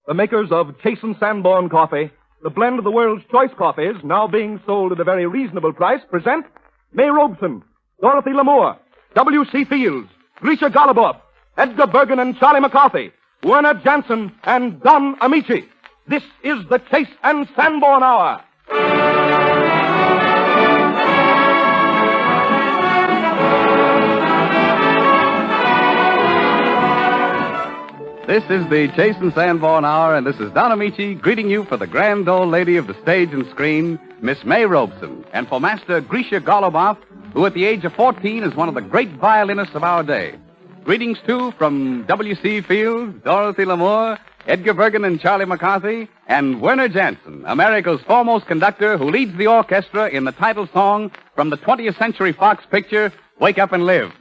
The makers of Chasen Sanborn Coffee, the blend of the world's choice coffees, now being sold at a very reasonable price, present May Robson, Dorothy Lamour, W.C. Fields, Grisha Goluboff, Edgar Bergen and Charlie McCarthy, Werner Jansen and Don Amici. This is the Chase and Sanborn Hour. This is the Chase and Sanborn Hour, and this is Don Amici greeting you for the grand old lady of the stage and screen, Miss May Robson, and for Master Grisha Goluboff, who at the age of 14 is one of the great violinists of our day. Greetings, too, from W.C. Fields, Dorothy Lamour, Edgar Bergen and Charlie McCarthy, and Werner Jansen, America's foremost conductor who leads the orchestra in the title song from the 20th Century Fox picture, Wake Up and Live.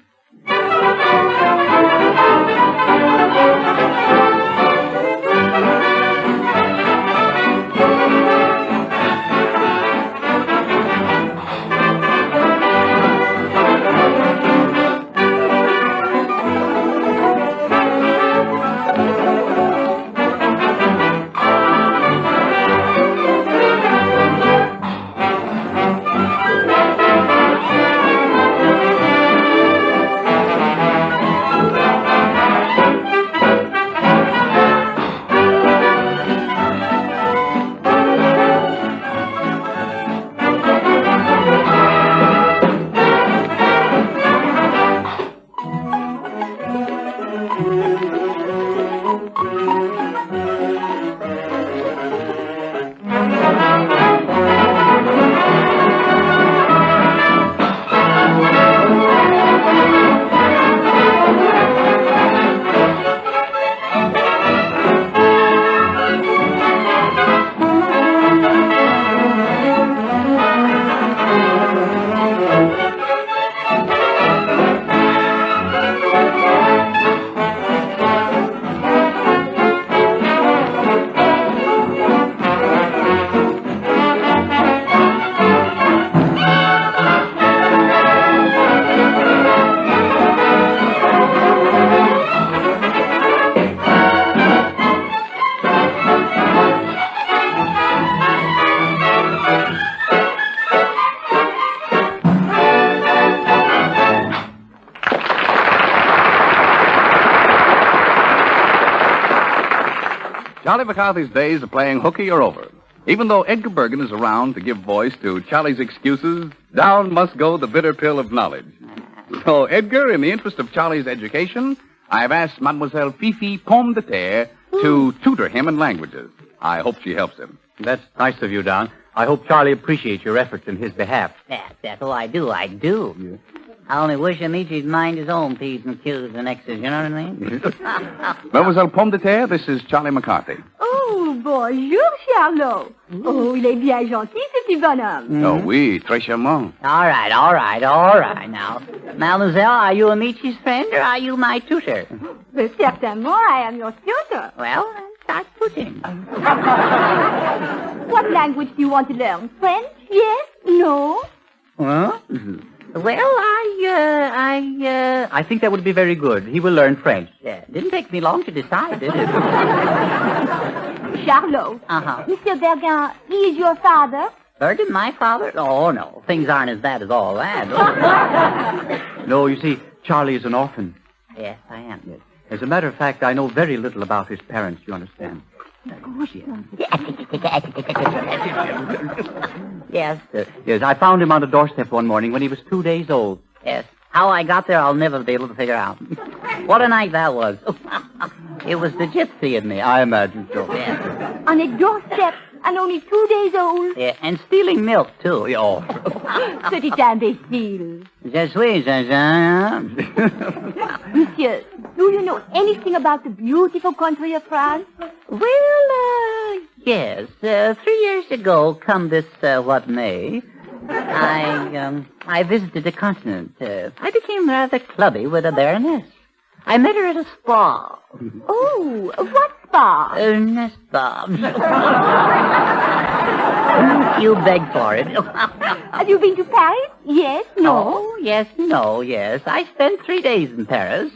Charlie McCarthy's days of playing hooky are over. Even though Edgar Bergen is around to give voice to Charlie's excuses, down must go the bitter pill of knowledge. So, Edgar, in the interest of Charlie's education, I have asked Mademoiselle Fifi Pomme de Terre to tutor him in languages. I hope she helps him. That's nice of you, Don. I hope Charlie appreciates your efforts in his behalf. That's all I do. Yeah. I only wish Amici'd mind his own P's and Q's and X's, you know what I mean? Mademoiselle Pomme de Terre, this is Charlie McCarthy. Oh, bonjour, Charlot. Oh, il est bien gentil, ce petit bonhomme. Oh, oui, très charmant. All right. Now, Mademoiselle, are you Amici's friend or are you my tutor? Certainement, I am your tutor. Well, then start tutoring. What language do you want to learn? French? Yes? No? Huh? Well, I think that would be very good. He will learn French. Yeah, didn't take me long to decide, did it? Charlot. Uh-huh. Mr. Bergen, he is your father? Bergen, my father? Oh, no. Things aren't as bad as all that. No, you see, Charlie is an orphan. Yes, I am. Yes. As a matter of fact, I know very little about his parents, you understand. Yes. Yes, I found him on the doorstep one morning when he was 2 days old. Yes. How I got there, I'll never be able to figure out. What a night that was. It was the gypsy in me. I imagine so. Yes. On a doorstep and only 2 days old? Yeah, and stealing milk, too. Oh. Petit imbécile. Je suis, Jean. Monsieur, do you know anything about the beautiful country of France? Well, yes. 3 years ago, come this, what May, I visited the continent. I became rather clubby with a baroness. I met her at a spa. Oh, what spa? Nest spa. You begged for it. Have you been to Paris? Yes, no? Oh, yes, no, yes. I spent 3 days in Paris.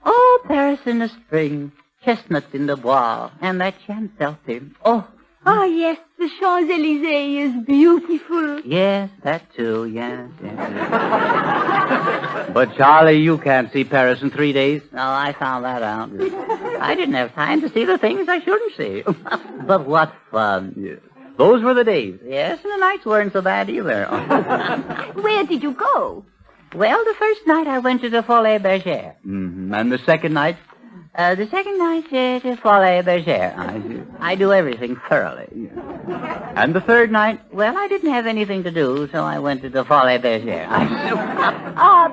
Oh, Paris in the spring. chestnuts in the bois, and that chancellery. Oh, Ah, yes, the Champs-Élysées is beautiful. yes, that too, yes. But, Charlie, you can't see Paris in 3 days. Oh, I found that out. I didn't have time to see the things I shouldn't see. But what fun. Yes. Those were the days. Yes, and the nights weren't so bad either. Where did you go? Well, the first night I went to the Folie Bergère. Mm-hmm. And the second night? The second night to Folie Bergère. I do everything thoroughly. And the third night, well, I didn't have anything to do, so I went to the Folie Bergère.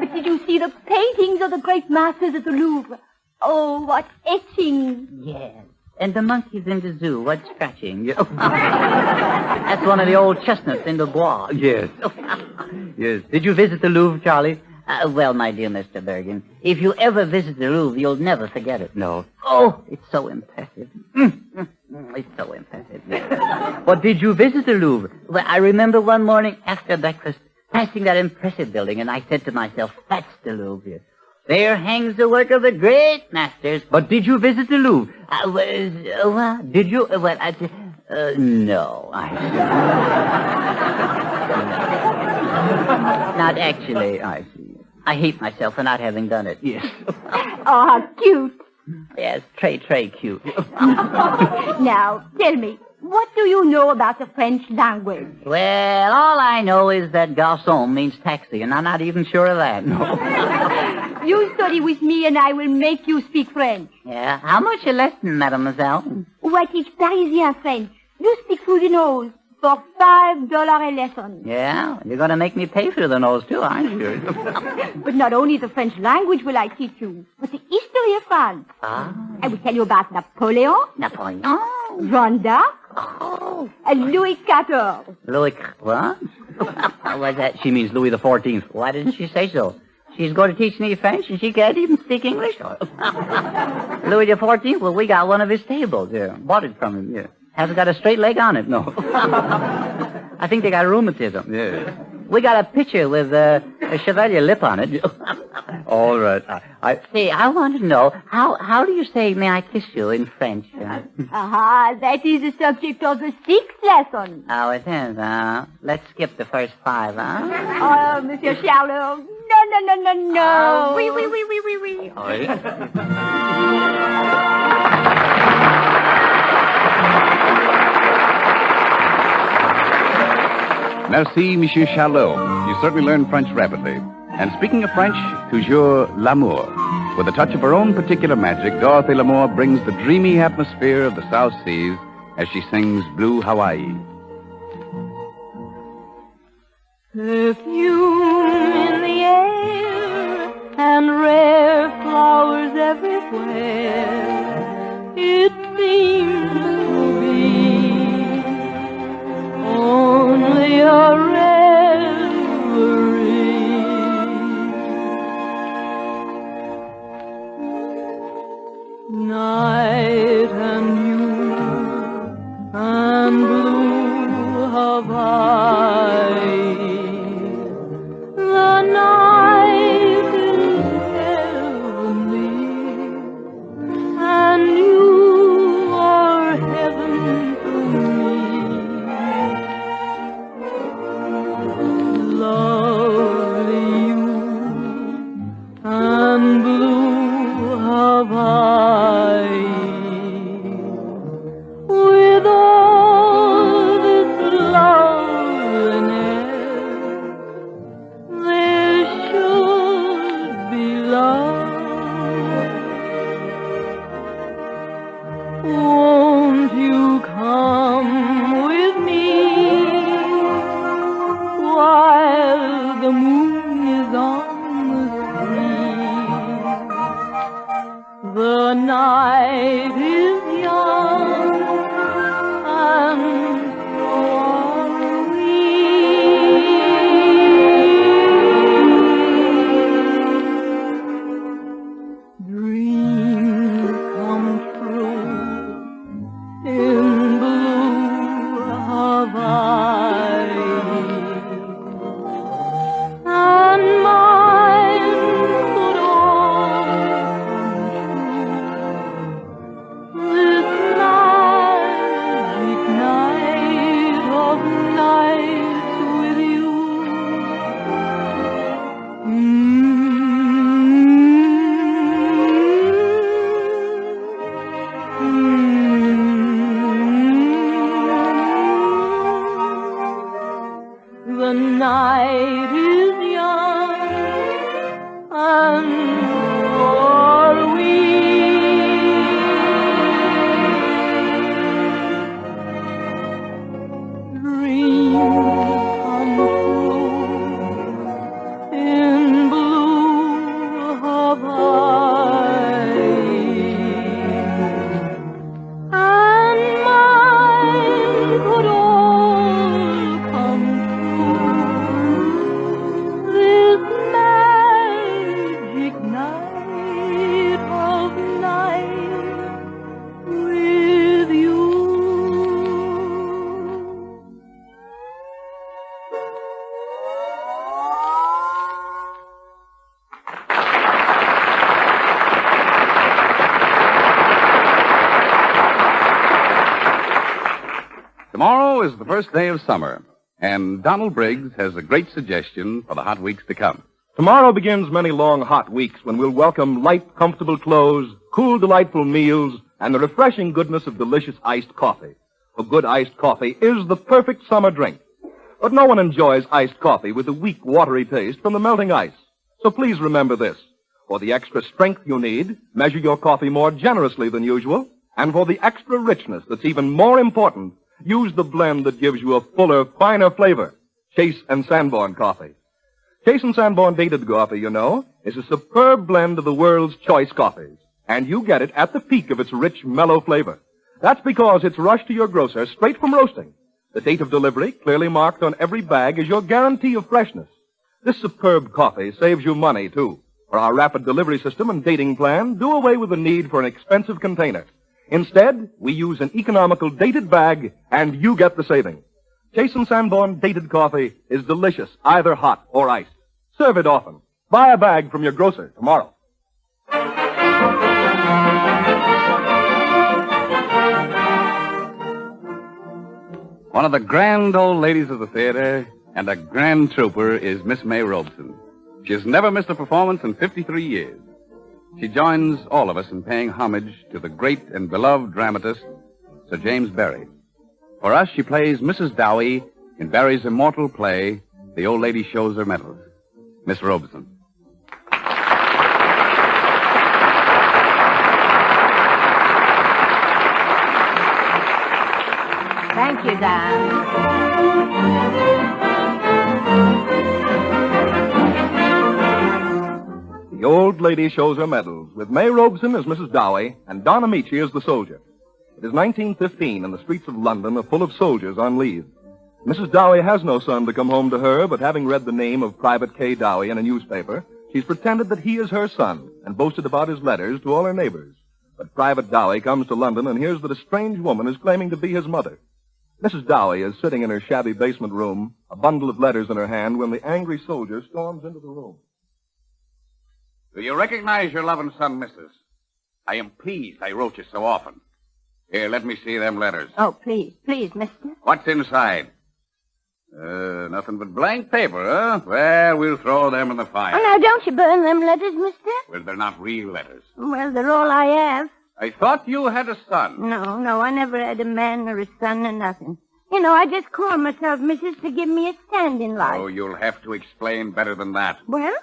But did you see the paintings of the great masters at the Louvre? Oh, what etchings. Yes. And the monkeys in the zoo, what scratching. That's one of the old chestnuts in the bois. Yes. Yes. Did you visit the Louvre, Charlie? Well, my dear Mr. Bergen, if you ever visit the Louvre, you'll never forget it. No. Oh, it's so impressive. It's so impressive. But did you visit the Louvre? Well, I remember one morning after breakfast, passing that impressive building, and I said to myself, that's the Louvre. There hangs the work of the great masters. But did you visit the Louvre? Did you? Well, no. Not actually, I see. I hate myself for not having done it. Yes. Oh, how cute. Yes, très cute. Now, tell me, what do you know about the French language? Well, all I know is that garçon means taxi, and I'm not even sure of that. No. You study with me, and I will make you speak French. Yeah? How much a lesson, mademoiselle? Oh, I teach Parisian French. You speak through the nose for $5 a lesson. Yeah? You're going to make me pay for the nose, too, aren't you? But not only the French language will I teach you, but the history of France. Ah. I will tell you about Napoleon, Napoleon. Jeanne d'Arc, Oh. and Louis XIV. Louis, what? What's that? She means Louis the 14th. Why didn't she say so? She's going to teach me French, and she can't even speak English. Louis the 14th? Well, we got one of his tables here. Bought it from him, yeah. Hasn't got a straight leg on it, no. I think they got rheumatism. Yeah. We got a picture with a Chevalier lip on it. All right. See, I want to know, how do you say, may I kiss you in French? That is the subject of the 6th lesson. Oh, it is, let's skip the first 5, huh? Oh, Monsieur Charlot, no. Oui. Oh, yeah. Merci, Monsieur Charlot. You certainly learned French rapidly. And speaking of French, toujours l'amour. With a touch of her own particular magic, Dorothy Lamour brings the dreamy atmosphere of the South Seas as she sings Blue Hawaii. Perfume in the air and rare flowers everywhere. It seems to be only a reverie. Night and you and blue Hawaii. The night is heavenly, and you are heaven to me. Lovely you and blue Hawaii. With all this loveliness, there should be love. Won't you come with me while the moon is on the sea? The night is one or we. Dreams come true in blue Hawaii, and mine could all come true this magic night of night with you. Tomorrow is the first day of summer, and Donald Briggs has a great suggestion for the hot weeks to come. Tomorrow begins many long, hot weeks when we'll welcome light, comfortable clothes, cool, delightful meals, and the refreshing goodness of delicious iced coffee. For good iced coffee is the perfect summer drink. But no one enjoys iced coffee with the weak, watery taste from the melting ice. So please remember this. For the extra strength you need, measure your coffee more generously than usual. And for the extra richness that's even more important, use the blend that gives you a fuller, finer flavor. Chase and Sanborn coffee. Chase and Sanborn dated coffee, you know, is a superb blend of the world's choice coffees. And you get it at the peak of its rich, mellow flavor. That's because it's rushed to your grocer straight from roasting. The date of delivery, clearly marked on every bag, is your guarantee of freshness. This superb coffee saves you money, too. For our rapid delivery system and dating plan, do away with the need for an expensive container. Instead, we use an economical dated bag, and you get the saving. Chase and Sanborn dated coffee is delicious, either hot or iced. Serve it often. Buy a bag from your grocer tomorrow. One of the grand old ladies of the theater and a grand trooper is Miss May Robson. She has never missed a performance in 53 years. She joins all of us in paying homage to the great and beloved dramatist, Sir James Barrie. For us, she plays Mrs. Dowie in Barrie's immortal play, The Old Lady Shows Her Medals. Miss Robson. Thank you, Dan. The Old Lady Shows Her Medals, with May Robson as Mrs. Dowie and Don Amici as the soldier. It is 1915, and the streets of London are full of soldiers on leave. Mrs. Dowie has no son to come home to her, but having read the name of Private K. Dowie in a newspaper, she's pretended that he is her son and boasted about his letters to all her neighbors. But Private Dowie comes to London and hears that a strange woman is claiming to be his mother. Mrs. Dowie is sitting in her shabby basement room, a bundle of letters in her hand, when the angry soldier storms into the room. Do you recognize your loving son, missus? I am pleased I wrote you so often. Here, let me see them letters. Oh, please, mister. What's inside? Nothing but blank paper, huh? Well, we'll throw them in the fire. Oh, now, don't you burn them letters, mister. Well, they're not real letters. Well, they're all I have. I thought you had a son. No, I never had a man or a son or nothing. You know, I just call myself missus to give me a stand in life. Oh, you'll have to explain better than that. Well,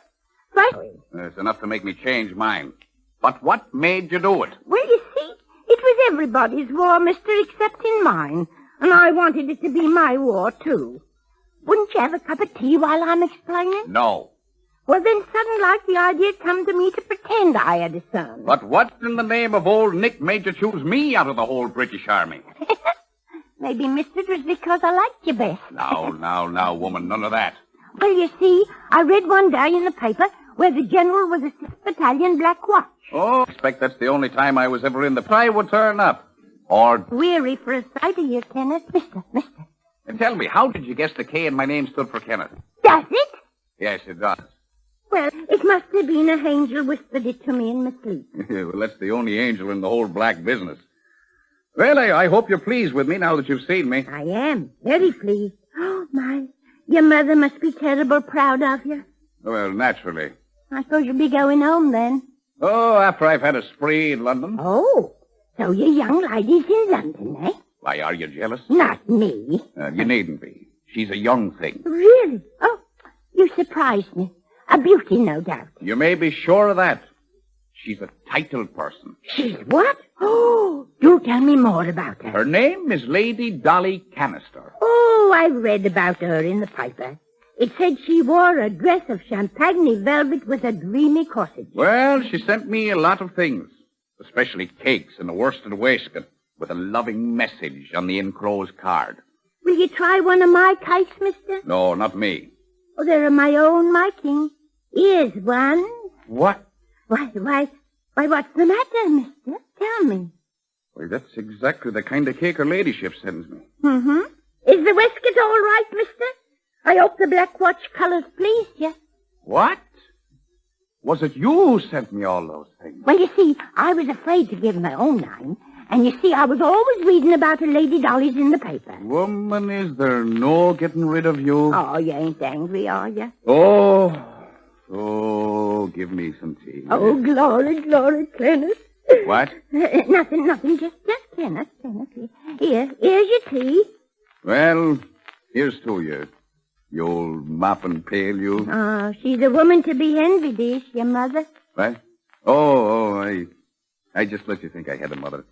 right. It's enough to make me change mine. But what made you do it? Well, you see, it was everybody's war, mister, excepting mine. And I wanted it to be my war, too. Wouldn't you have a cup of tea while I'm explaining? No. Well, then sudden like the idea come to me to pretend I had a son. But what in the name of old Nick made you choose me out of the whole British Army? Maybe, mister, it was because I liked you best. Now, woman, none of that. Well, you see, I read one day in the paper where the general was a 6th Battalion Black Watch. Oh, I expect that's the only time I was ever in the... I would turn up. Or... Weary for a sight of you, Kenneth. Mister. And tell me, how did you guess the K in my name stood for Kenneth? Does it? Yes, it does. Well, it must have been an angel whispered it to me in my sleep. Well, that's the only angel in the whole black business. Well, I hope you're pleased with me now that you've seen me. I am. Very pleased. Oh, my. Your mother must be terrible proud of you. Well, naturally. I suppose you'll be going home then. Oh, after I've had a spree in London. Oh, so your young lady's in London, eh? Why, are you jealous? Not me. You needn't be. She's a young thing. Really? Oh, you surprised me. A beauty, no doubt. You may be sure of that. She's a titled person. She's what? Oh, do tell me more about her. Her name is Lady Dolly Canister. Oh, I read about her in the paper. It said she wore a dress of champagne velvet with a dreamy corsage. Well, she sent me a lot of things, especially cakes and a worsted waistcoat with a loving message on the enclosed card. Will you try one of my kites, mister? No, not me. Oh, they're of my own making. Here's one. What? Why, what's the matter, mister? Tell me. Why, that's exactly the kind of cake her ladyship sends me. Mm-hmm. Is the waistcoat all right, mister? I hope the black watch colors pleased you. What? Was it you who sent me all those things? Well, you see, I was afraid to give my own name. And you see, I was always reading about her Lady Dolly's in the paper. Woman, is there no getting rid of you? Oh, you ain't angry, are you? Oh, give me some tea. Oh, glory, Kenneth. What? Nothing, just Kenneth. Here's your tea. Well, here's to you. You old mop and pail, you. Oh, she's a woman to be envied, is your mother? What? I just let you think I had a mother.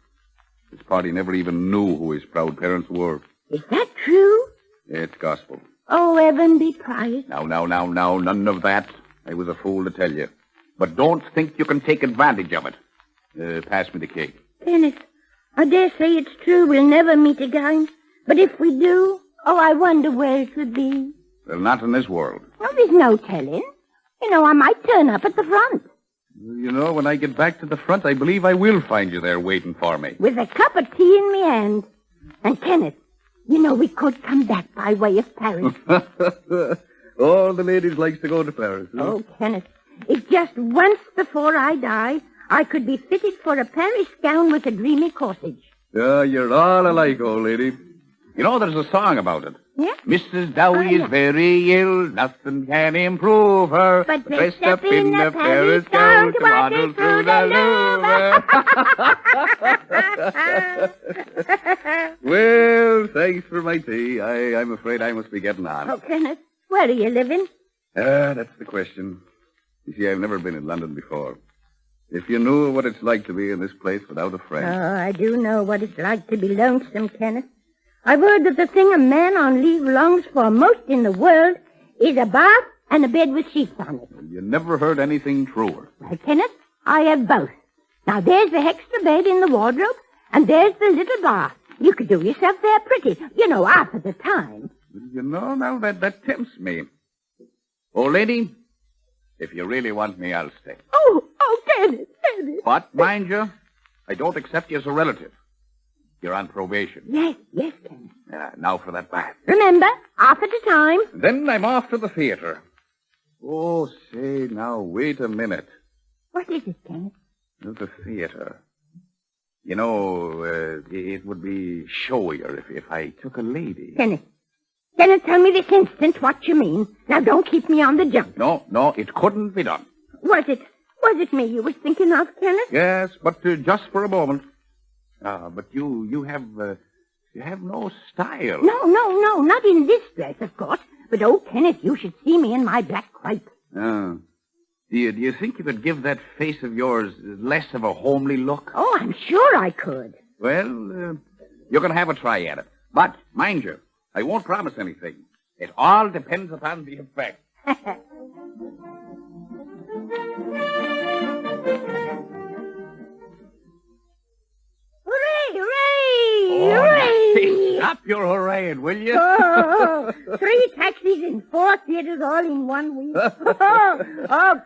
This party never even knew who his proud parents were. Is that true? It's gospel. Oh, heaven be praised. Now, none of that. I was a fool to tell you. But don't think you can take advantage of it. Pass me the cake. Kenneth, I dare say it's true we'll never meet again. But if we do, I wonder where it would be. Well, not in this world. Oh, there's no telling. I might turn up at the front. You know, when I get back to the front, I believe I will find you there waiting for me. With a cup of tea in my hand. And, Kenneth, we could come back by way of Paris. All the ladies likes to go to Paris. Huh? Oh, Kenneth, if just once before I die, I could be fitted for a Paris gown with a dreamy corsage. You're all alike, old lady. You know, there's a song about it. Yeah? Mrs. Dowie is very ill, nothing can improve her. But dressed up in a Paris gown to waddle through the Louvre. Well, thanks for my tea. I'm afraid I must be getting on. Oh, Kenneth, where are you living? That's the question. You see, I've never been in London before. If you knew what it's like to be in this place without a friend. Oh, I do know what it's like to be lonesome, Kenneth. I've heard that the thing a man on leave longs for most in the world is a bath and a bed with sheets on it. Well, you never heard anything truer. Well, Kenneth, I have both. Now, there's the extra bed in the wardrobe, and there's the little bath. You could do yourself there pretty, half of the time. You know, now that tempts me. Old lady, if you really want me, I'll stay. Oh, Kenneth. But, mind you, I don't accept you as a relative. You're on probation. Yes, Kenneth. Now for that bath. Remember, half at a time. Then I'm off to the theater. Oh, say, now, wait a minute. What is it, Kenneth? The theater. You know, it would be showier if I took a lady. Kenneth, tell me this instant what you mean. Now, don't keep me on the jump. No, it couldn't be done. Was it me you was thinking of, Kenneth? Yes, but just for a moment. But you have no style. No, not in this dress, of course. But, Kenneth, you should see me in my black crape. Do you think you could give that face of yours less of a homely look? Oh, I'm sure I could. Well, you're going to have a try at it. But, mind you, I won't promise anything. It all depends upon the effect. Hooray! Stop your hurraying, will you? 3 taxis and 4 theaters all in 1 week.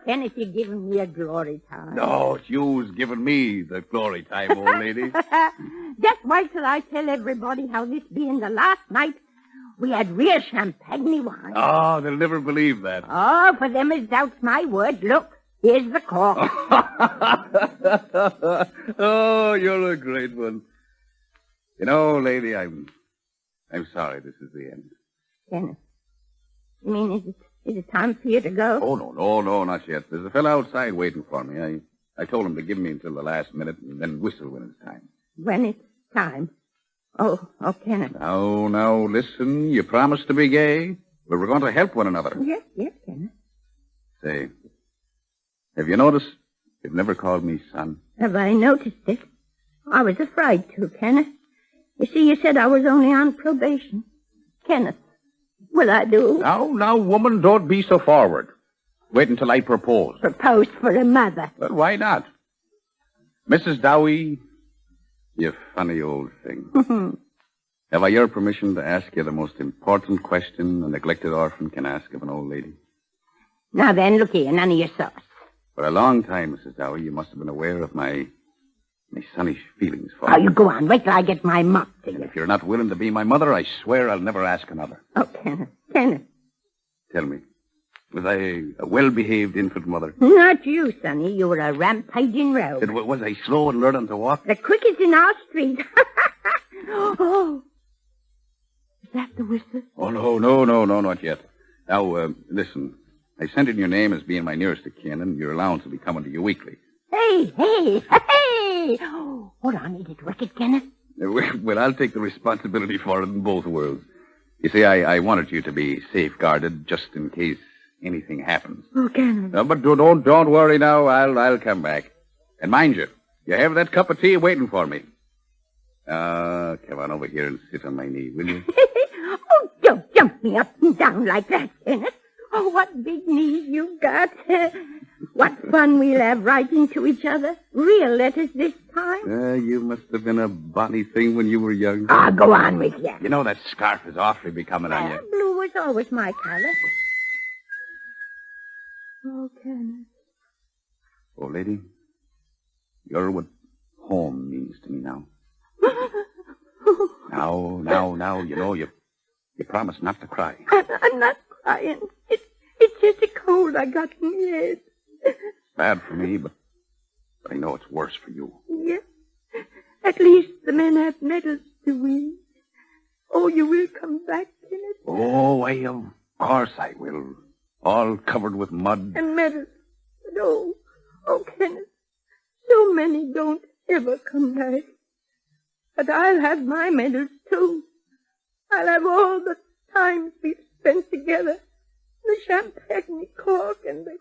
Kenneth, you're giving me a glory time. No, it's you's giving me the glory time, old lady. Just wait till I tell everybody how this being the last night we had real champagne wine. Oh, they'll never believe that. Oh, for them as doubts my word, look, here's the cork. Oh, you're a great one. You know, lady, I'm sorry this is the end. Kenneth, you mean, is it time for you to go? Oh, no, not yet. There's a fellow outside waiting for me. I told him to give me until the last minute and then whistle when it's time. When it's time? Oh, Kenneth. Now, listen. You promised to be gay. We're going to help one another. Yes, Kenneth. Say, have you noticed you've never called me son? Have I noticed it? I was afraid to, Kenneth. You see, you said I was only on probation. Kenneth, will I do? Now, woman, don't be so forward. Wait until I propose. Propose for a mother. But why not? Mrs. Dowie, you funny old thing. Have I your permission to ask you the most important question a neglected orphan can ask of an old lady? Now then, look here, none of your sauce. For a long time, Mrs. Dowie, you must have been aware of my sonnish feelings for Oh, you. you go on. Wait till I get my mop to you. If you're not willing to be my mother, I swear I'll never ask another. Oh, Kenneth. Tell me, was I a well-behaved infant mother? Not you, Sonny. You were a rampaging rogue. Was I slow in learning to walk? The quickest in our street. Oh. Is that the whistle? Oh, no, not yet. Now, listen. I sent in your name as being my nearest of kin, and your allowance will be coming to you weekly. Hey! Oh, hold on, is it wicked, Kenneth? Well, I'll take the responsibility for it in both worlds. You see, I wanted you to be safeguarded just in case anything happens. Oh, Kenneth. No, but don't worry now. I'll come back. And mind you have that cup of tea waiting for me. Come on over here and sit on my knee, will you? Oh, don't jump me up and down like that, Kenneth. Oh, what big knees you got. What fun we'll have writing to each other. Real letters this time. You must have been a bonny thing when you were young. Ah, go on with you. You know that scarf is awfully becoming on you. Blue was always my color. Oh, Kenneth. Oh, lady, you're what home means to me now. Now, you promised not to cry. I'm not crying. It's just a cold I got in my head. It's bad for me, but I know it's worse for you. Yes. At least the men have medals to win. Oh, you will come back, Kenneth? Oh, of course I will. All covered with mud. And medals. But oh, Kenneth, so many don't ever come back. But I'll have my medals, too. I'll have all the times we've spent together. The champagne cork and the...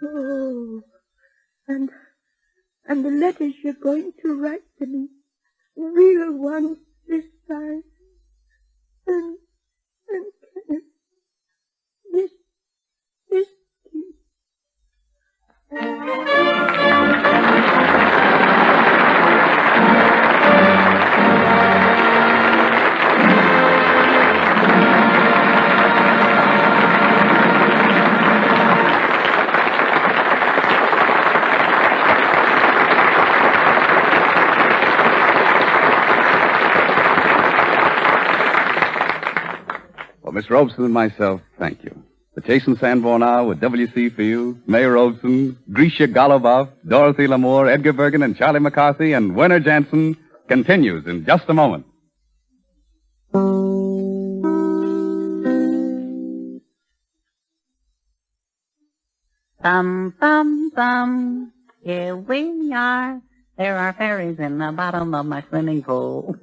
Oh. And the letters you're going to write to me. Real ones this time. And Kenneth, this key. Miss Robson and myself, thank you. The Chase and Sanborn Hour with W.C. Fields, May Robson, Grisha Goluboff, Dorothy Lamour, Edgar Bergen, and Charlie McCarthy, and Werner Jansen continues in just a moment. Bum, bum, bum. Here we are. There are fairies in the bottom of my swimming pool.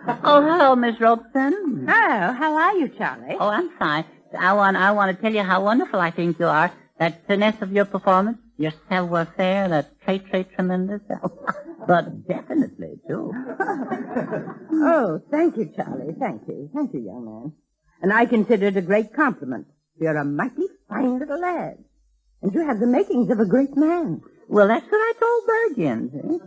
Oh, hello, Miss Robson. Oh, how are you, Charlie? Oh, I'm fine. I want to tell you how wonderful I think you are. That finesse of your performance, your savoir-faire, that trait tremendous. But definitely, too. Oh, thank you, Charlie. Thank you, young man. And I consider it a great compliment. You're a mighty fine little lad. And you have the makings of a great man. Well, that's what I told Bergen, see?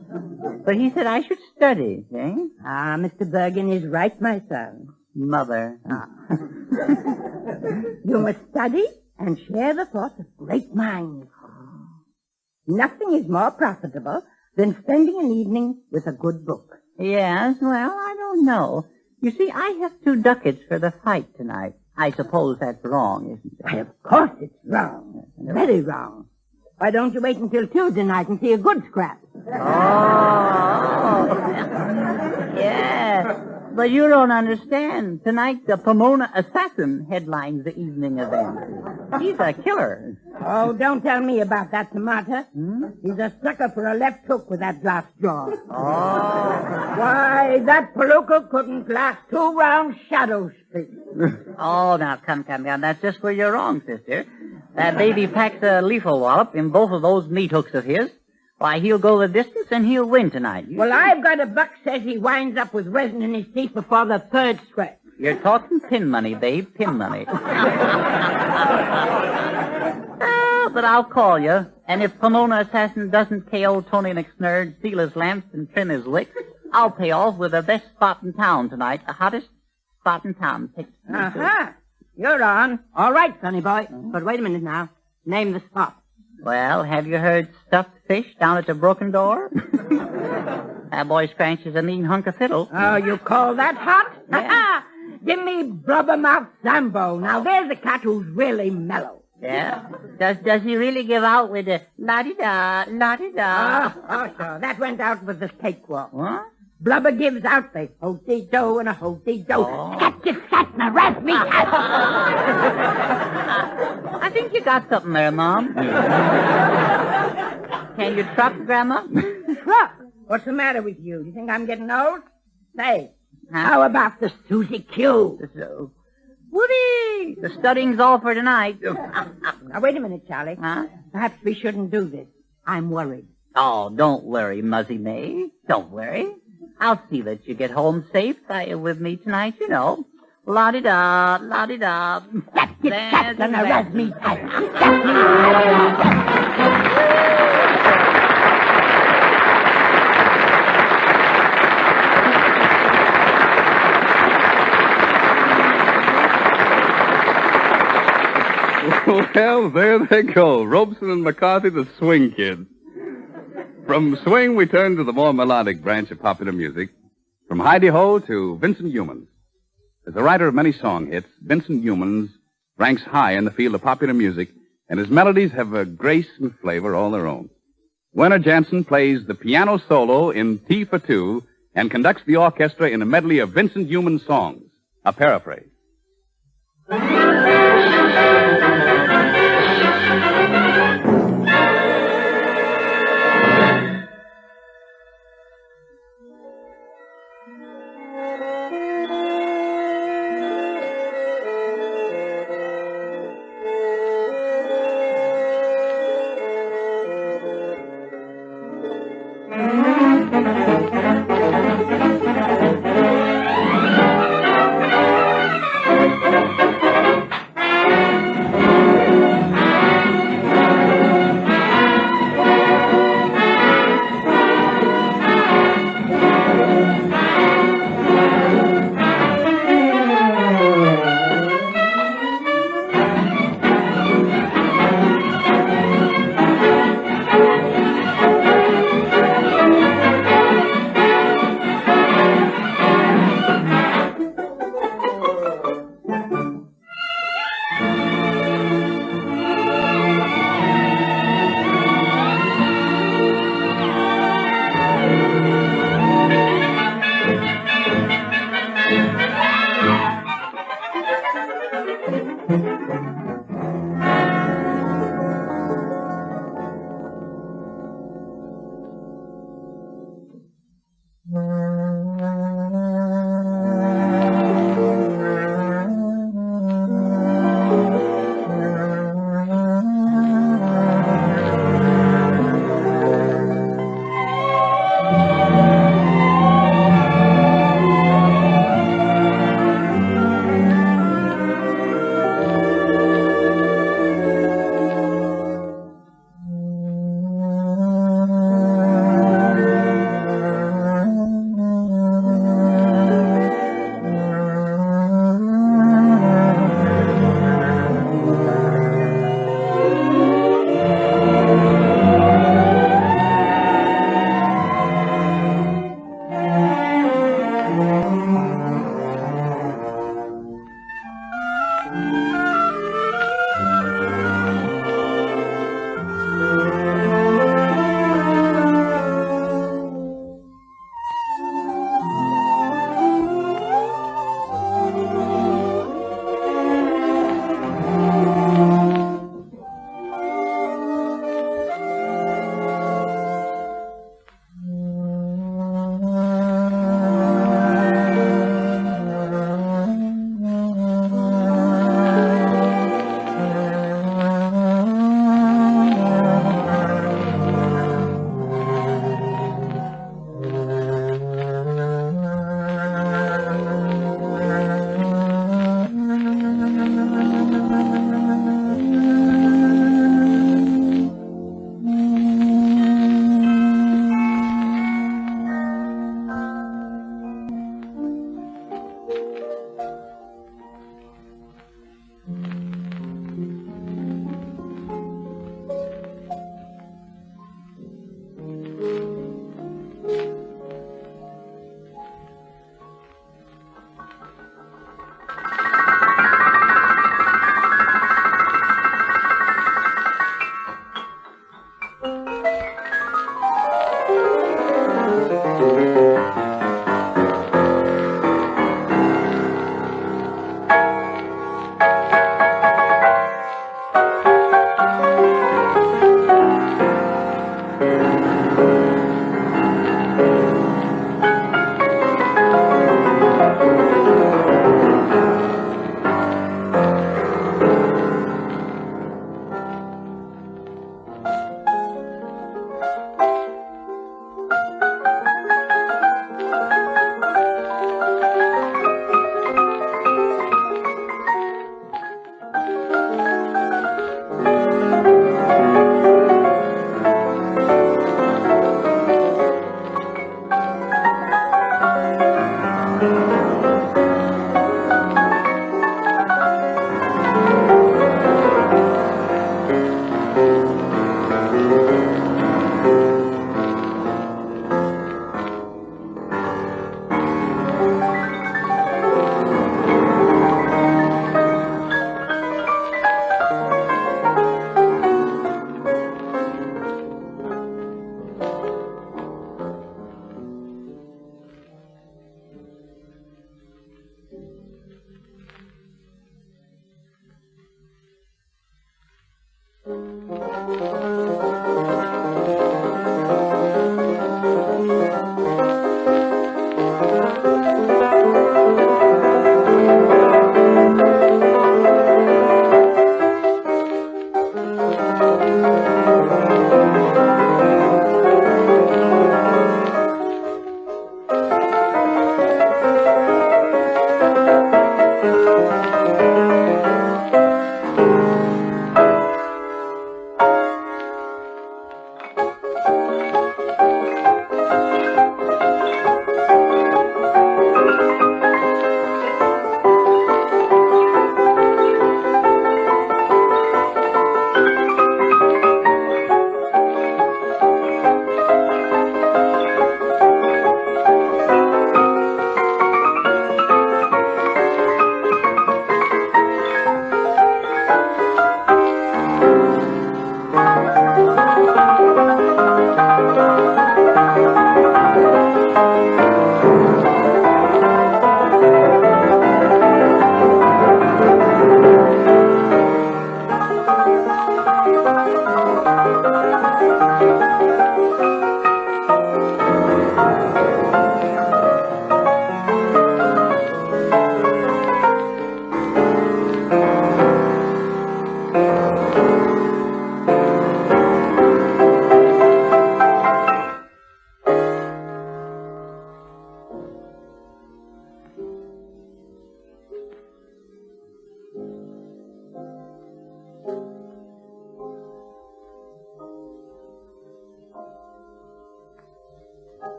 But he said I should study, see? Ah, Mr. Bergen is right, my son. Mother. You must study and share the thoughts of great minds. Nothing is more profitable than spending an evening with a good book. Yes, well, I don't know. You see, I have 2 ducats for the fight tonight. I suppose that's wrong, isn't it? Why, of course it's wrong. Very wrong. Why don't you wait until Tuesday night and see a good scrap? Oh, yes. But you don't understand. Tonight, the Pomona Assassin headlines the evening event. He's a killer. Oh, don't tell me about that tomato. He's a sucker for a left hook with that glass jaw. Oh. Why, that Peruka couldn't last 2 round shadow speed. Oh, now, come. That's just where you're wrong, sister. That baby packs a lethal wallop in both of those meat hooks of his. Why, he'll go the distance and he'll win tonight. Well, I've got a buck says he winds up with resin in his teeth before the 3rd stretch. You're talking pin money, babe, pin money. But I'll call you. And if Pomona Assassin doesn't KO Tony McSnurd, steal his lamps, and trim his licks, I'll pay off with the best spot in town tonight, the hottest spot in town. Uh-huh. You're on. All right, sonny boy. But wait a minute now. Name the spot. Well, have you heard stuffed fish down at the Broken Door? That boy scratches a mean hunk of fiddle. Oh, you call that hot? Yeah. Give me Blubbermouth Sambo. Now, there's a cat who's really mellow. Yeah? Does he really give out with a la-di-da, la-di-da? Oh, sure. That went out with the cakewalk. What? Blubber gives out the ho-dee-do and a ho-dee-do. Oh. Scat, and a rat me. I think you got something there, Mom. Can you truck, Grandma? Truck? What's the matter with you? Do you think I'm getting old? Say, Huh? how about the Susie Q? So, Woody! The studying's all for tonight. Now, wait a minute, Charlie. Huh? Perhaps we shouldn't do this. I'm worried. Oh, don't worry, Muzzy May. Don't worry. I'll see that you get home safe with me tonight, you know. La-di-da, la-di-da. Scat, and a rat me. Well, there they go. Robson and McCarthy, the swing kids. From swing, we turn to the more melodic branch of popular music. From Heidi-Ho to Vincent Youmans. As a writer of many song hits, Vincent Youmans ranks high in the field of popular music, and his melodies have a grace and flavor all their own. Werner Jansen plays the piano solo in T for Two and conducts the orchestra in a medley of Vincent Youmans songs. A paraphrase.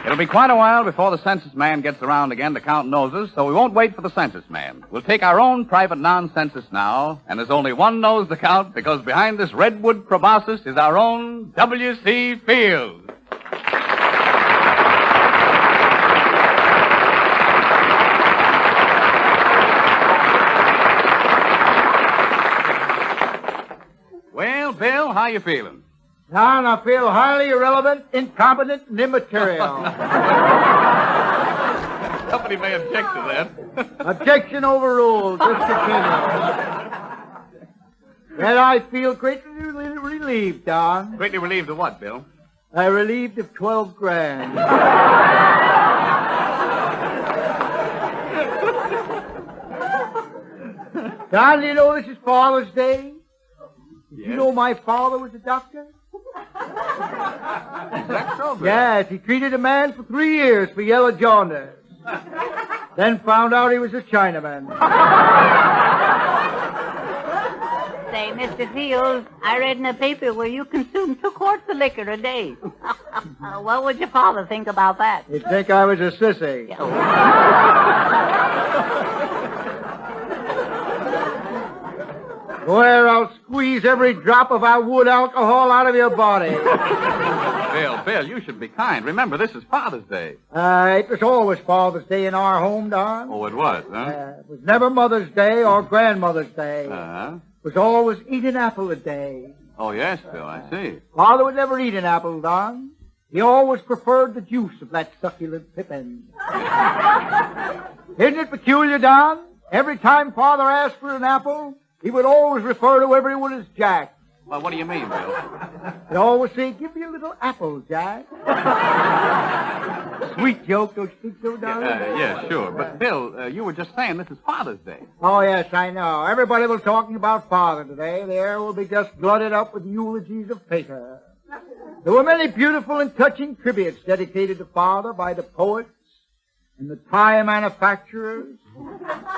It'll be quite a while before the census man gets around again to count noses, so we won't wait for the census man. We'll take our own private non-census now, and there's only one nose to count because behind this redwood proboscis is our own W.C. Fields. Well, Bill, how you feeling? Don, I feel highly irrelevant, incompetent, and immaterial. Somebody may object to that. Objection overruled. Discontinued. Yet I feel greatly relieved, Don. Greatly relieved of what, Bill? I'm relieved of 12 grand. Don, do you know this is Father's Day? Did you know my father was a doctor? Is that so, Bill? Yes, he treated a man for 3 years for yellow jaundice. Then found out he was a Chinaman. Say, Mr. Fields, I read in the paper where you consume 2 quarts of liquor a day. What would your father think about that? He'd think I was a sissy. Where I'll squeeze every drop of our wood alcohol out of your body. Bill, you should be kind. Remember, this is Father's Day. It was always Father's Day in our home, Don. Oh, it was, huh? It was never Mother's Day or Grandmother's Day. Uh-huh. It was always eat an apple a day. Oh, yes, Bill, I see. Father would never eat an apple, Don. He always preferred the juice of that succulent pippin. Isn't it peculiar, Don? Every time Father asked for an apple, he would always refer to everyone as Jack. Well, what do you mean, Bill? He'd always say, give me a little apple, Jack. Sweet joke, don't you think so, Don? Yeah, sure. But, Bill, you were just saying this is Father's Day. Oh, yes, I know. Everybody was talking about Father today. The air will be just glutted up with eulogies of pater. There were many beautiful and touching tributes dedicated to Father by the poets and the tie manufacturers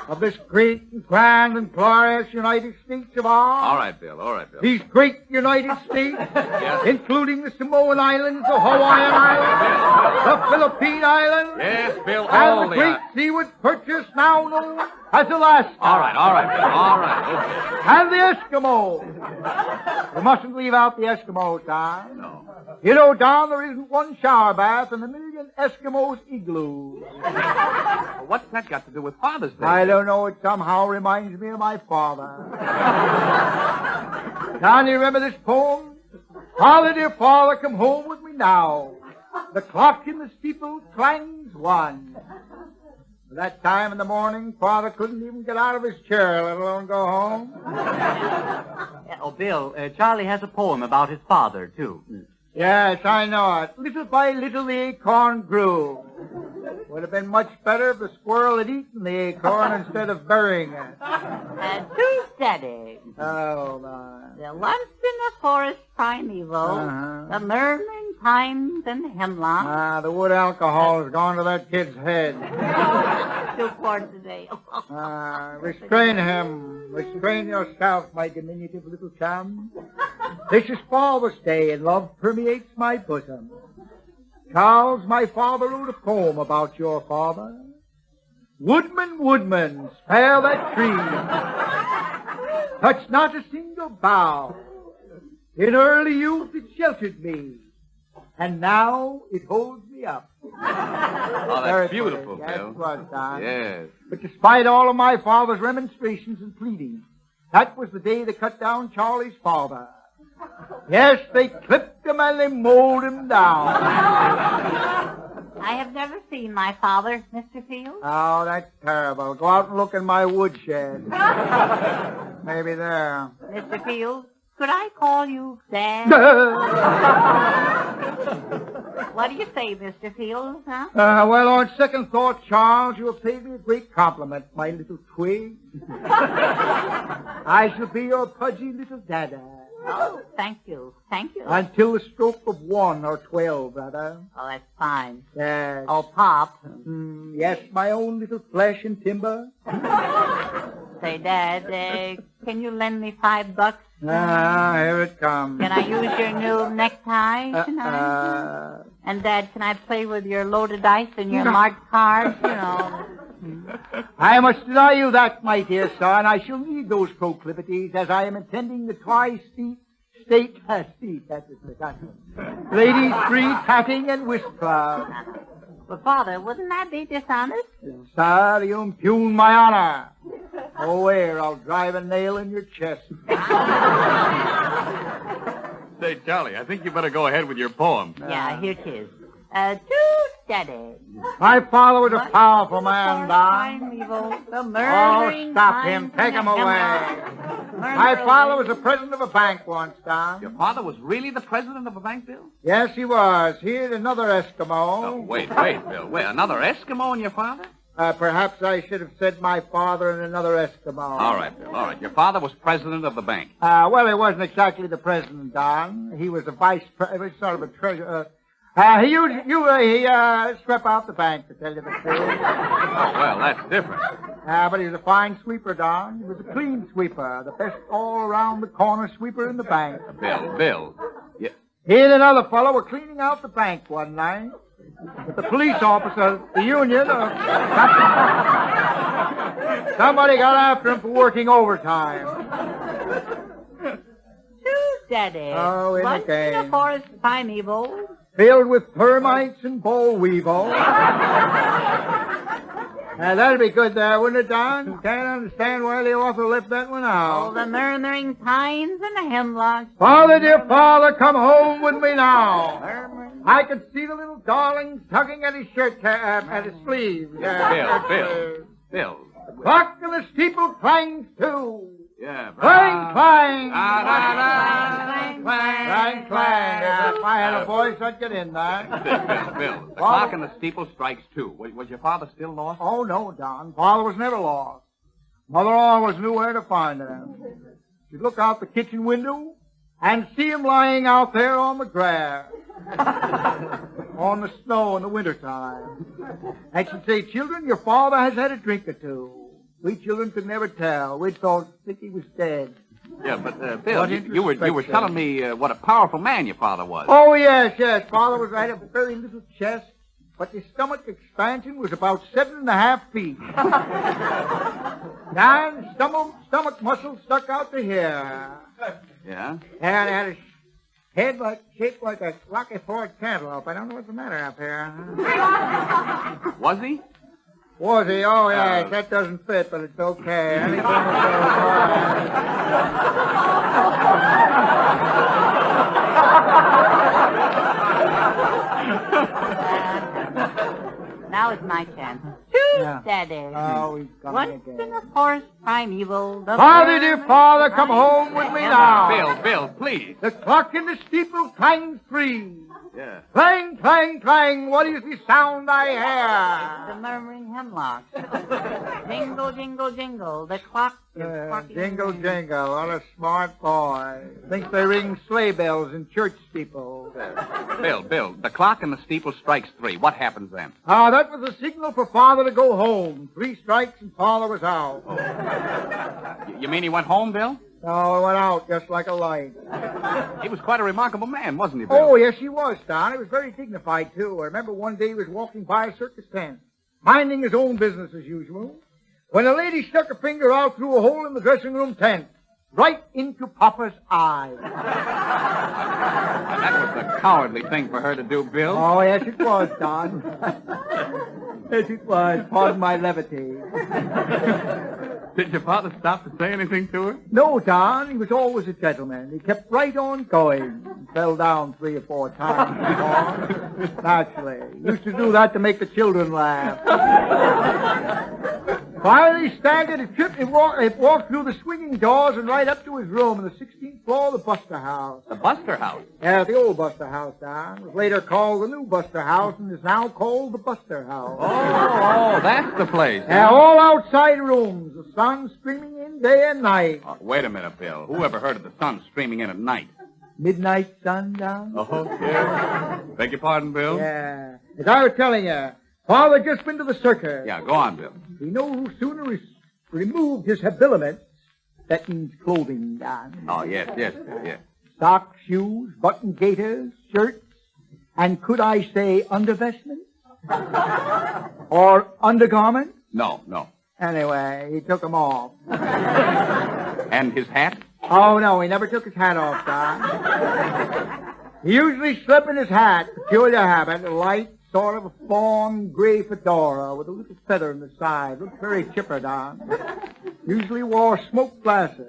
of this great and grand and glorious United States of ours. All right, Bill. These great United States, including the Samoan Islands, the Hawaiian Islands, the Philippine Islands, Yes, Bill, and all the great seaward purchase now known as Alaska. All right, Bill. All right. Okay. And the Eskimos. We mustn't leave out the Eskimos, Don. No. You know, Don, there isn't one shower bath in a million Eskimos' igloos. Well, what's that got to do with Father's Day? I don't know. It somehow reminds me of my father. Don, you remember this poem? Father, dear father, come home with me now. The clock in the steeple clangs 1. At that time in the morning, Father couldn't even get out of his chair, let alone go home. Oh, Bill, Charlie has a poem about his father, too. Yes, I know it. Little by little the acorn grew. Would have been much better if the squirrel had eaten the acorn instead of burying it. Too steady. Oh, my. There once in the forest primeval, the murmuring pines and hemlock. The wood alcohol has gone to that kid's head. 2 quarts a day. Restrain him. Restrain yourself, my diminutive little chum. This is Father's Day, and love permeates my bosom. Charles, my father wrote a poem about your father. Woodman, woodman, spare that tree. Touch not a single bough. In early youth it sheltered me, and now it holds me up. Oh, that's beautiful, Yes, Bill. it was, Don. Yes. But despite all of my father's remonstrations and pleadings, that was the day they cut down Charlie's father. Yes, they clipped him and they mowed him down. I have never seen my father, Mr. Field. Oh, that's terrible. Go out and look in my woodshed. Maybe there. Mr. Field, could I call you Dad? What do you say, Mr. Field, huh? Well, on second thought, Charles, you have paid me a great compliment, my little twig. I shall be your pudgy little dada. Oh, thank you. Thank you. Until the stroke of 1 or 12, brother. Oh, that's fine. Yes. Oh, Pop. Yes, my own little flesh and timber. Say, Dad, can you lend me $5? Here it comes. Can I use your new necktie tonight? And, Dad, can I play with your loaded dice and your marked cards? You know. I must deny you that, my dear son. I shall need those proclivities as I am attending the Tri-State that's forgotten. Ladies' Free Tatting and Whist Club. But, Father, wouldn't that be dishonest? Sir, you impugn my honor. Oh, where I'll drive a nail in your chest. Say, Charlie, I think you better go ahead with your poem. Yeah, here it is. Too steady. My father was a powerful man, Don. Oh, stop him. Take him away. My father was the president of a bank once, Don. Your father was really the president of a bank, Bill? Yes, he was. He had another Eskimo. Oh, wait, Bill. Wait, another Eskimo and your father? Perhaps I should have said my father and another Eskimo. All right, Bill, all right. Your father was president of the bank. Well, he wasn't exactly the president, Don. He was a vice president, sort of a treasurer. He swept out the bank, to tell you the truth. Oh, well, that's different. But he was a fine sweeper, Don. He was a clean sweeper, the best all-around-the-corner sweeper in the bank. Bill. Yeah. He and another fellow were cleaning out the bank one night. But the police officer, the union, somebody got after him for working overtime. Too steady. Oh, in the Once game. in a forest primeval. Filled with termites and boll weevil. That'd be good there, wouldn't it, Don? Can't understand why the author left that one Oh, out. the murmuring pines and the hemlocks. Father, dear father, come home with me now. I could see the little darling tugging at his shirt at his sleeve. Bill. The clock in the steeple clangs too. Yeah. Clang, clang. Clang, Clang, clang. If I had a voice, I'd get in there. Bill. The clock in the steeple strikes 2. Was your father still lost? Oh, no, Don. Father was never lost. Mother always knew where to find him. She'd look out the kitchen window and see him lying out there on the grass. On the snow in the wintertime. And she'd say, children, your father has had a drink or two. We children could never tell. We'd think he was dead. Yeah, but, Bill, you were telling me what a powerful man your father was. Oh, yes. Father was right, a very little chest, but his stomach expansion was about 7.5 feet. And stomach muscles stuck out to here. Yeah? And had a head shaped like a Rocky Ford cantaloupe. I don't know what's the matter up here. Was he? Was he? Oh, yes. That doesn't fit, but it's okay. Anything will go. Now it's my chance. Shoot, Yeah. Daddy. Oh, he's coming Once in again. a forest primeval. the Father, dear bird father, come flies home with me in now. Bill, please. The clock in the steeple clangs 3. Yeah. Clang, clang, clang, what is the sound I The hear? murmuring hemlock. Jingle, jingle, jingle. The clock is clocking. Jingle, jingle, what a smart boy. Thinks they ring sleigh bells in church steeples. Bill, the clock in the steeple strikes 3. What happens then? That was the signal for Father to go home. 3 strikes and Father was out. You mean he went home, Bill? No, he went out just like a light. He was quite a remarkable man, wasn't he, Bill? Oh, yes, he was, Don. He was very dignified, too. I remember one day he was walking by a circus tent, minding his own business as usual, when a lady stuck her finger out through a hole in the dressing room tent, right into Papa's eye. That was a cowardly thing for her to do, Bill. Oh, yes, it was, Don. Yes, it was. Pardon my levity. Did your father stop to say anything to her? No, Don, he was always a gentleman. He kept right on going and fell down 3 or 4 times before. Naturally. He used to do that to make the children laugh. Finally, he staggered, he tripped, he walked through the swinging doors and right up to his room on the 16th floor of the Buster House. The Buster House. Yeah, the old Buster House, Don. It was later called the new Buster House and is now called the Buster House. Oh, that's the place. Yeah, all outside rooms, the sun streaming in day and night. Oh, wait a minute, Bill. Who ever heard of the sun streaming in at night? Midnight sundown. Oh, yeah. Beg your pardon, Bill? Yeah. As I was telling you, Father just been to the circus. Yeah, go on, Bill. He no sooner removed his habiliments, that means clothing, Don. Oh, yes. Socks, shoes, button gaiters, shirts, and could I say undervestments? Or undergarments? No. Anyway, he took them off. And his hat? Oh, no, he never took his hat off, Don. He usually slept in his hat, peculiar habit, a light sort of a fawn gray fedora with a little feather in the side. Looked very chipper, Don. Usually wore smoked glasses.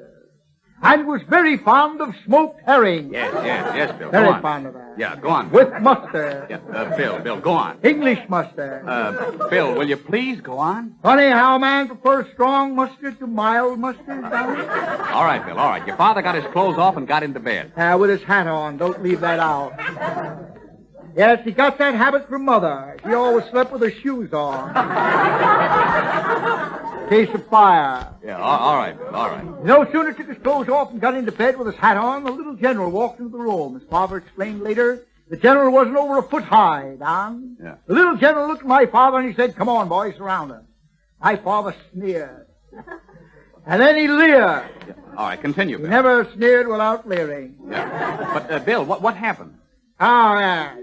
And was very fond of smoked herring. Yes, Bill. Very Go on. fond of that. Yeah, go on. With mustard. Yeah, Bill, go on. English mustard. Bill, will you please go on? Funny how a man prefers strong mustard to mild mustard, Don. All right, Bill, all right. Your father got his clothes off and got into bed. With his hat on. Don't leave that out. Yes, he got that habit from Mother. She always slept with her shoes on. In case of fire. Yeah, all right, Bill, all right. No sooner took his clothes off and got into bed with his hat on, the little general walked into the room. His father explained later, the general wasn't over a foot high, Don. Yeah. The little general looked at my father and he said, "Come on, boys, surround him." My father sneered. And then he leered. Yeah. All right, continue, He Bill. never sneered without leering. Yeah. But, Bill, what happened? Oh, yeah.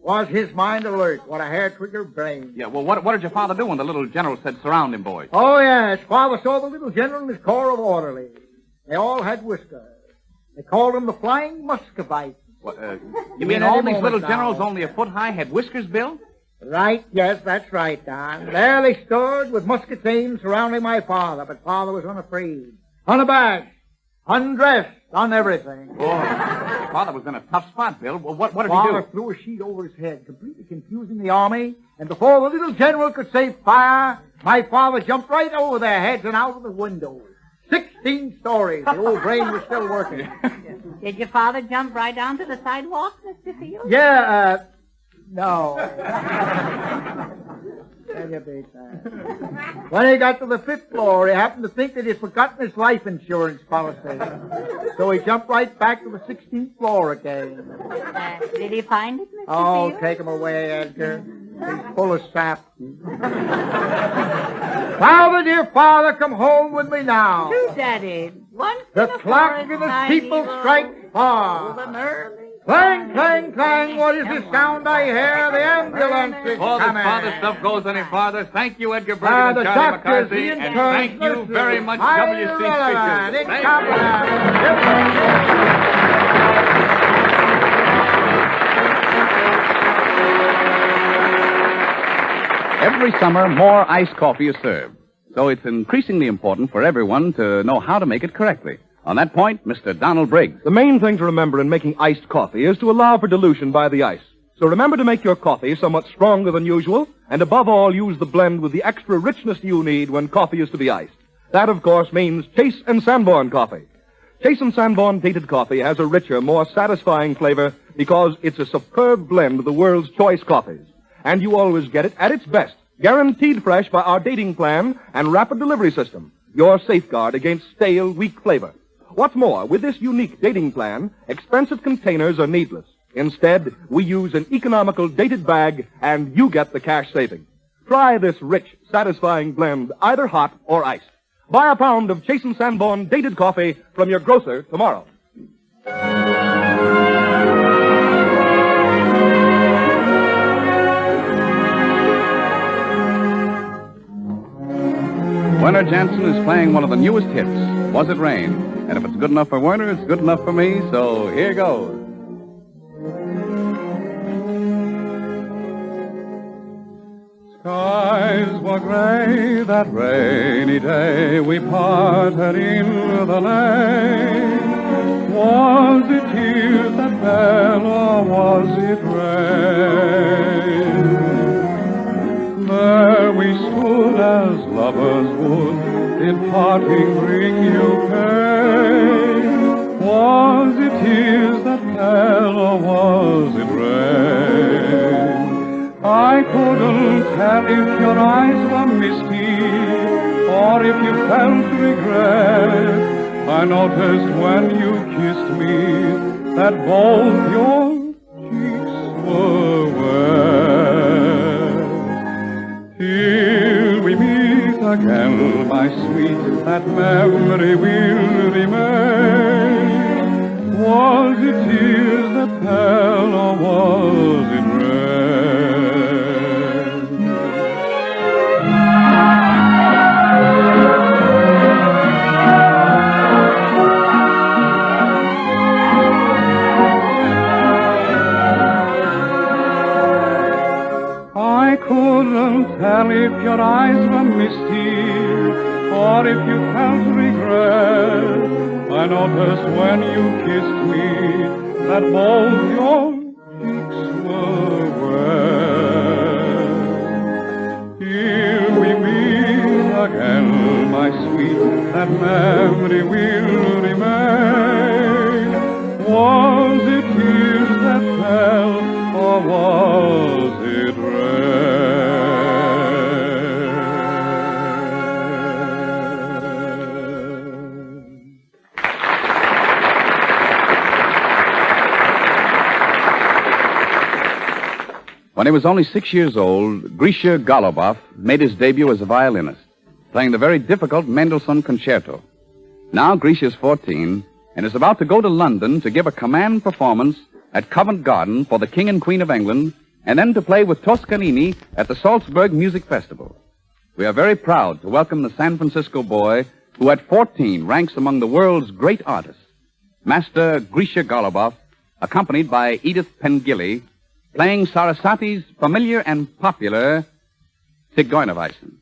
Was his mind alert? What a hair-trigger brain. Yeah, well, what did your father do when the little general said, surround him, boys? Oh, yes. Father saw the little general and his corps of orderlies. They all had whiskers. They called them the Flying Muscovites. What, you In mean any all these moment little now. generals only a foot high had whiskers, Bill? Right, yes, that's right, Don. There they stood with muskets aimed surrounding my father, but Father was unafraid, unabashed, undressed, on everything. Oh, your father was in a tough spot, Bill. Well, what did Father he do? threw a sheet over his head, completely confusing the army, and before the little general could say fire, my father jumped right over their heads and out of the window. 16 stories. The old brain was still working. Did your father jump right down to the sidewalk, Mr. Field? Yeah, no. Can you beat that? When he got to the 5th floor, he happened to think that he'd forgotten his life insurance policy. So he jumped right back to the 16th floor again. Did he find it, Mr. Oh, Field? take him away, Edgar. He's full of sap. Father, dear father, come home with me now. True, Daddy. Once The in a clock forest in the primeval, steeple strikes the far. early Clang, clang, clang, what is the sound I hear? The ambulance is Before this coming. father stuff goes any farther, thank you, Edgar Bergen Ah, and the Charlie doctors, McCarthy, the and interns, thank you nurses, very much, highly W.C. relevant, Speakers. Thank you. Every summer, more iced coffee is served. So it's increasingly important for everyone to know how to make it correctly. On that point, Mr. Donald Briggs. The main thing to remember in making iced coffee is to allow for dilution by the ice. So remember to make your coffee somewhat stronger than usual, and above all, use the blend with the extra richness you need when coffee is to be iced. That, of course, means Chase and Sanborn coffee. Chase and Sanborn dated coffee has a richer, more satisfying flavor because it's a superb blend of the world's choice coffees. And you always get it at its best, guaranteed fresh by our dating plan and rapid delivery system, your safeguard against stale, weak flavor. What's more, with this unique dating plan, expensive containers are needless. Instead, we use an economical dated bag, and you get the cash saving. Try this rich, satisfying blend, either hot or iced. Buy a pound of Chase & Sanborn dated coffee from your grocer tomorrow. Werner Jansen is playing one of the newest hits, Was It Rain? And if it's good enough for Werner, it's good enough for me, so here goes. Skies were gray that rainy day we parted in the lane. Was it tears that fell or was it rain? There we stood as lovers would, did parting bring you pain? Was it tears that fell or was it rain? I couldn't tell if your eyes were misty or if you felt regret. I noticed when you kissed me that both your cheeks were wet. Till we meet again, my sweet, that memory will remain. Was it tears that fell or was it rain? I couldn't tell if your eyes were misty or if you felt regret. I noticed when you kissed me that both your cheeks were wet. Till we meet again, my sweet, that memory will remain. Was it tears that fell or was it rain? When he was only 6 years old, Grisha Goluboff made his debut as a violinist, playing the very difficult Mendelssohn concerto. Now Grisha is 14 and is about to go to London to give a command performance at Covent Garden for the King and Queen of England, and then to play with Toscanini at the Salzburg Music Festival. We are very proud to welcome the San Francisco boy who at 14 ranks among the world's great artists, Master Grisha Goluboff, accompanied by Edith Pengilly, playing Sarasati's familiar and popular Zigeunerweisen.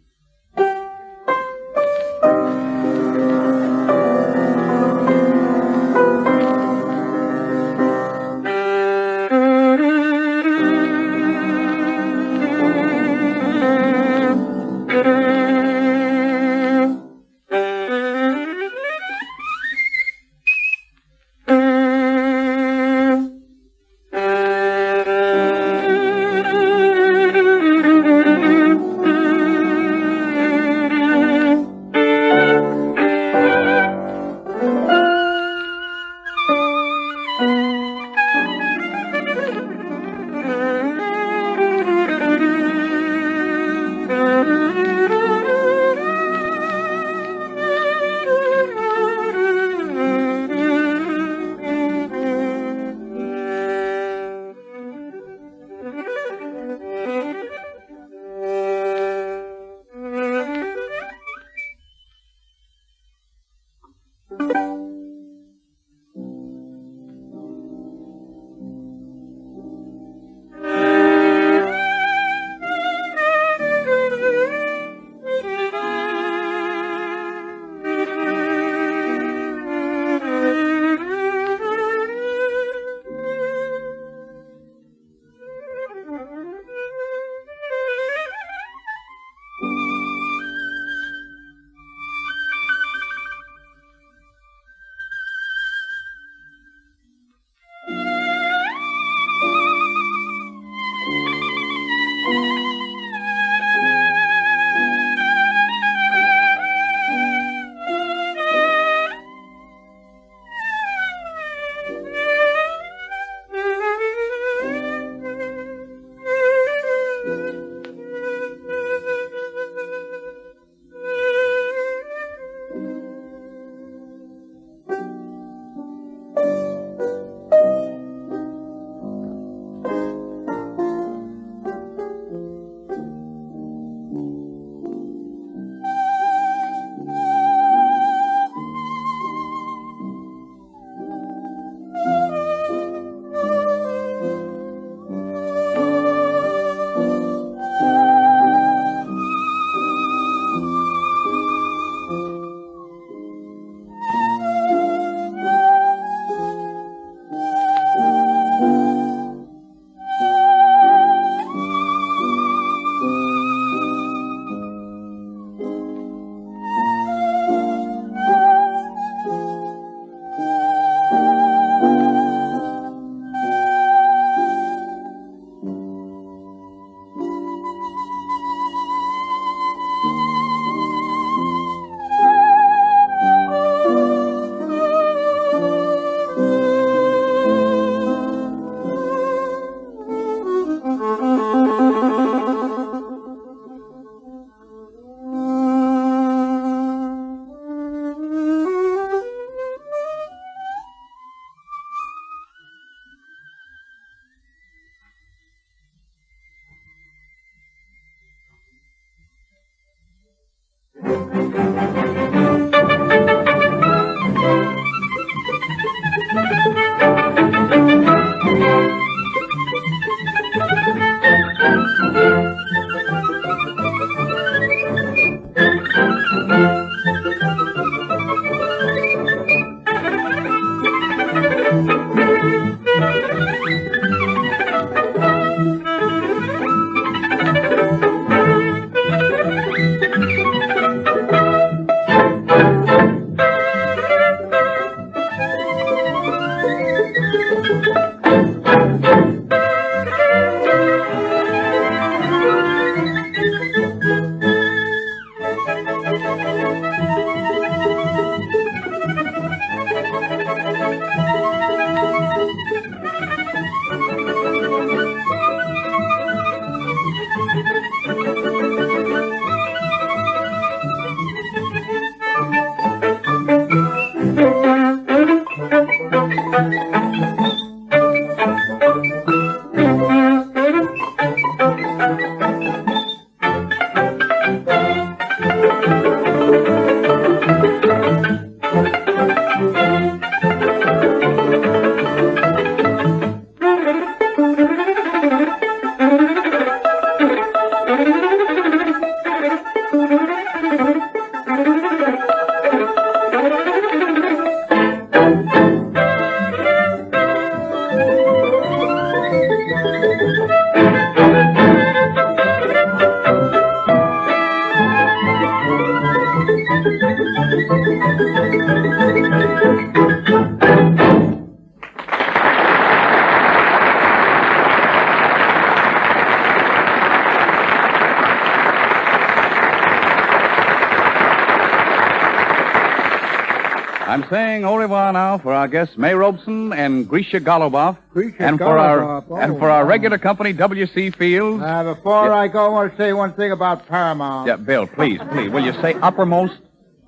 I'm saying au revoir now for our guests May Robson and Grisha Goluboff. And for our regular company, W.C. Fields. Before I go, I want to say one thing about Paramount. Yeah, Bill, please. Will you say uppermost?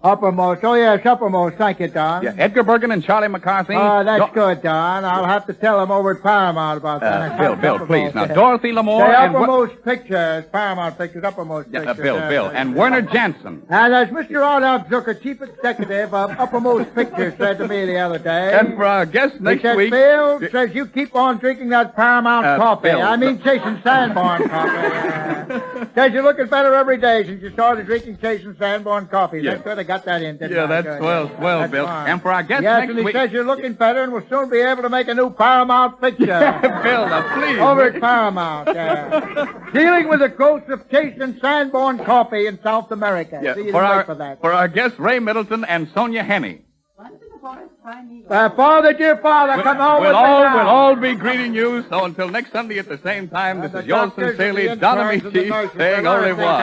Uppermost. Oh, yes, uppermost. Thank you, Don. Yeah, Edgar Bergen and Charlie McCarthy. Oh, that's good, Don. I'll have to tell them over at Paramount about that. Bill, please. Now, Dorothy Lamour Say and... uppermost pictures. Paramount pictures, uppermost pictures. Bill. And Werner Jansen. And as Mr. Adolf Zucker, chief executive of Uppermost Pictures, said to me the other day... And for our guest next week... Bill, says you keep on drinking that Paramount coffee. Bill, I mean, Chasing Sanborn coffee. Says you're looking better every day since you started drinking Chasing Sanborn coffee. Yeah. That's good. I got that in, didn't I? Yeah, that's swell, That's Bill. fine. And for our guest yes, next and he week... says you're looking better and will soon be able to make a new Paramount picture. Bill, now please. Over at Paramount, dealing with the growth of Chasing Sanborn coffee in South America. Yeah, See, you for didn't wait for that. our guests Ray Middleton and Sonia Henney. Father, dear Father, come home with me now. We'll all be greeting you, so until next Sunday at the same time, this is yours sincerely, Don Amici, saying au revoir.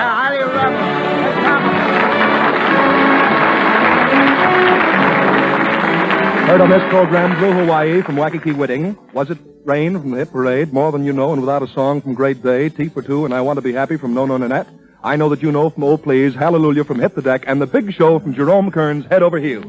Heard on this program, Blue Hawaii from Waikiki Whitting. Was It Rain from the Hit Parade, More Than You Know and Without a Song from Great Day, Tea for Two and I Want to Be Happy from No No Nanette. I Know That You Know from Oh Please, Hallelujah from Hit the Deck, and The Big Show from Jerome Kern's Head Over Heels.